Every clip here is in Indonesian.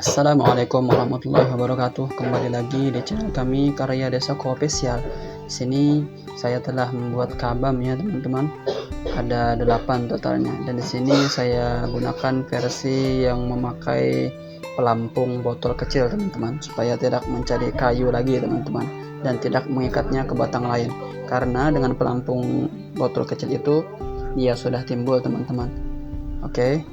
Assalamualaikum warahmatullahi wabarakatuh. Kembali lagi di channel kami Karya Desa Official. Di sini saya telah membuat kabam ya teman-teman. Ada 8 totalnya. Dan di sini saya gunakan versi yang memakai pelampung botol kecil teman-teman, supaya tidak mencari kayu lagi teman-teman, dan tidak mengikatnya ke batang lain. Karena dengan pelampung botol kecil itu dia sudah timbul teman-teman. Oke.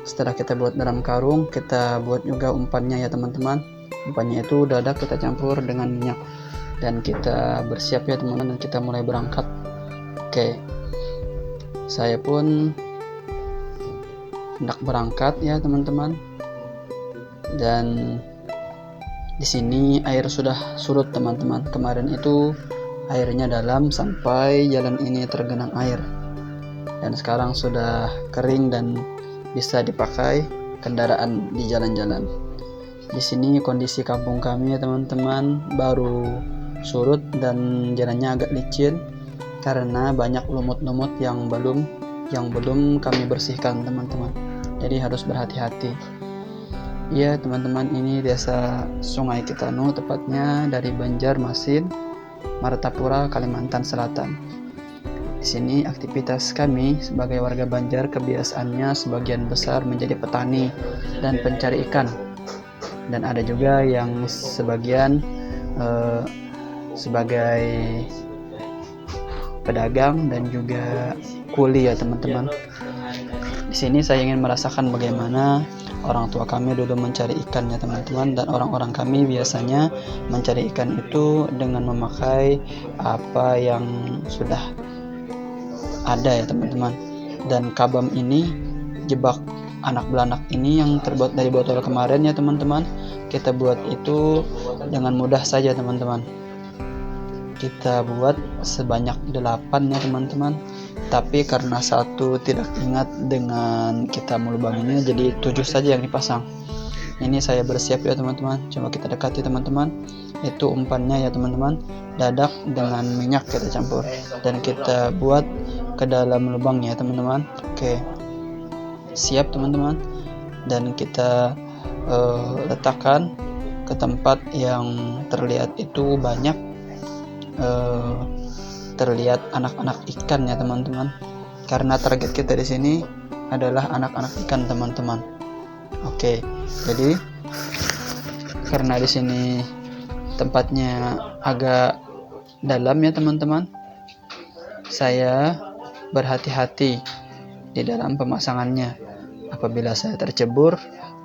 Setelah kita buat dalam karung, kita buat juga umpannya ya teman-teman. Umpannya itu dadak kita campur dengan minyak, dan kita bersiap ya teman-teman, dan kita mulai berangkat. Oke, saya pun hendak berangkat ya teman-teman. Dan di sini air sudah surut teman-teman. Kemarin itu airnya dalam sampai jalan ini tergenang air, dan sekarang sudah kering dan bisa dipakai kendaraan di jalan-jalan. Di sini kondisi kampung kami ya teman-teman, baru surut dan jalannya agak licin karena banyak lumut-lumut yang belum kami bersihkan teman-teman. Jadi harus berhati-hati. Ya teman-teman, ini desa Sungai Kitanu, tepatnya dari Banjarmasin, Martapura, Kalimantan Selatan. Di sini aktivitas kami sebagai warga Banjar kebiasaannya sebagian besar menjadi petani dan pencari ikan, dan ada juga yang sebagian sebagai pedagang dan juga kuli ya teman-teman. Di sini saya ingin merasakan bagaimana orang tua kami dulu mencari ikan ya teman-teman, dan orang-orang kami biasanya mencari ikan itu dengan memakai apa yang sudah ada ya teman-teman. Dan kabam ini, jebak anak belanak ini yang terbuat dari botol kemarin ya teman-teman, kita buat itu dengan mudah saja teman-teman. Kita buat sebanyak 8 ya teman-teman, tapi karena satu tidak ingat dengan kita melubanginya, jadi 7 saja yang dipasang. Ini saya bersiap ya teman-teman, coba kita dekati teman-teman. Itu umpannya ya teman-teman, dadak dengan minyak kita campur dan kita buat ke dalam lubang ya teman-teman. Oke, siap teman-teman, dan kita letakkan ke tempat yang terlihat itu banyak terlihat anak-anak ikan ya teman-teman, karena target kita di sini adalah anak-anak ikan teman-teman. Oke, jadi karena di sini tempatnya agak dalam ya teman-teman, saya berhati-hati di dalam pemasangannya. Apabila saya tercebur,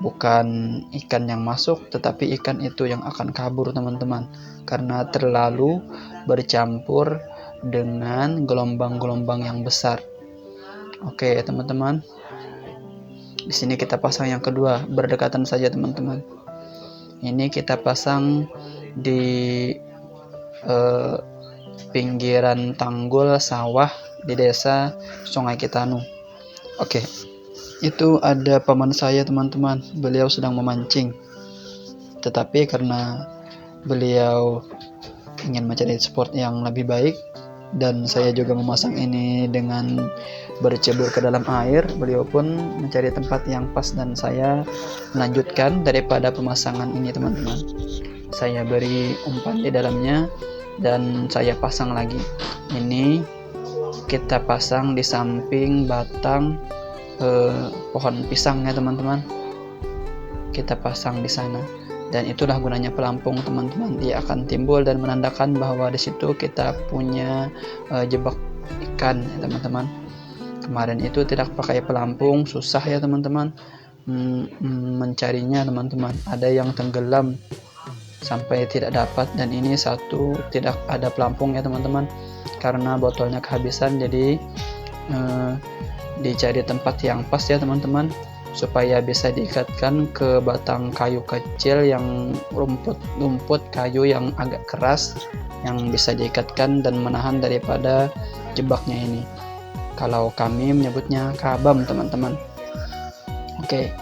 bukan ikan yang masuk, tetapi ikan itu yang akan kabur teman-teman, karena terlalu bercampur dengan gelombang-gelombang yang besar. Oke teman-teman, di sini kita pasang yang kedua, berdekatan saja teman-teman. Ini kita pasang di pinggiran tanggul sawah di desa Sungai Kitanu. Oke, itu ada paman saya teman-teman, beliau sedang memancing, tetapi karena beliau ingin mencari spot yang lebih baik, dan saya juga memasang ini dengan bercebur ke dalam air, beliau pun mencari tempat yang pas, dan saya melanjutkan daripada pemasangan ini teman-teman. Saya beri umpan di dalamnya dan saya pasang lagi. Ini kita pasang di samping batang pohon pisang ya teman-teman, kita pasang di sana, dan itulah gunanya pelampung teman-teman. Dia akan timbul dan menandakan bahwa di situ kita punya jebak ikan ya teman-teman. Kemarin itu tidak pakai pelampung, susah ya teman-teman mencarinya teman-teman. Ada yang tenggelam sampai tidak dapat, dan ini satu tidak ada pelampung ya teman-teman, karena botolnya kehabisan. Jadi dicari tempat yang pas ya teman-teman, supaya bisa diikatkan ke batang kayu kecil yang rumput kayu yang agak keras, yang bisa diikatkan dan menahan daripada jebaknya ini. Kalau kami menyebutnya kabam teman-teman. Oke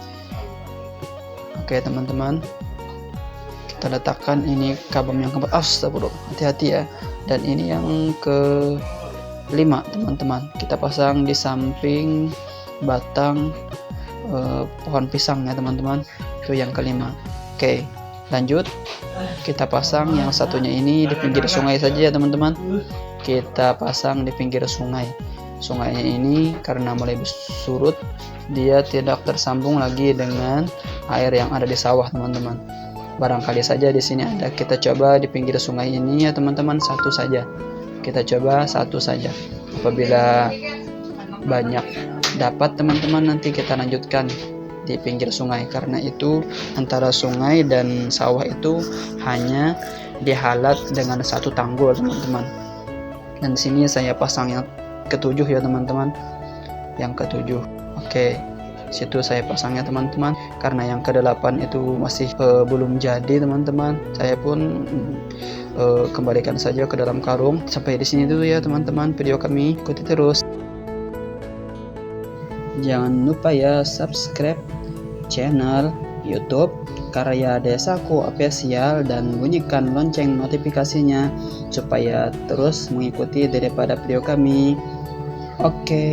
teman-teman, kita letakkan ini kabam yang keempat. Astagfirullah, hati-hati ya. Dan ini yang ke-5 teman-teman, kita pasang di samping batang pohon pisang ya teman-teman. Itu yang kelima. Oke, lanjut. Kita pasang yang satunya ini di pinggir sungai saja ya teman-teman. Kita pasang di pinggir sungai. Sungainya ini karena mulai surut, dia tidak tersambung lagi dengan air yang ada di sawah teman-teman. Barangkali saja di sini ada. Kita coba di pinggir sungai ini ya teman-teman, satu saja. Kita coba satu saja. Apabila banyak dapat teman-teman, nanti kita lanjutkan di pinggir sungai. Karena itu antara sungai dan sawah itu hanya dihalat dengan satu tanggul teman-teman. Dan di sini saya pasang yang ketujuh ya teman-teman, yang ketujuh. Oke, situ saya pasangnya teman-teman. Karena yang ke-8 itu masih belum jadi teman-teman, saya pun kembalikan saja ke dalam karung. Sampai di sini dulu ya teman-teman video kami, ikuti terus. Jangan lupa ya subscribe channel YouTube Karya Desaku Official dan bunyikan lonceng notifikasinya supaya terus mengikuti daripada video kami. Oke.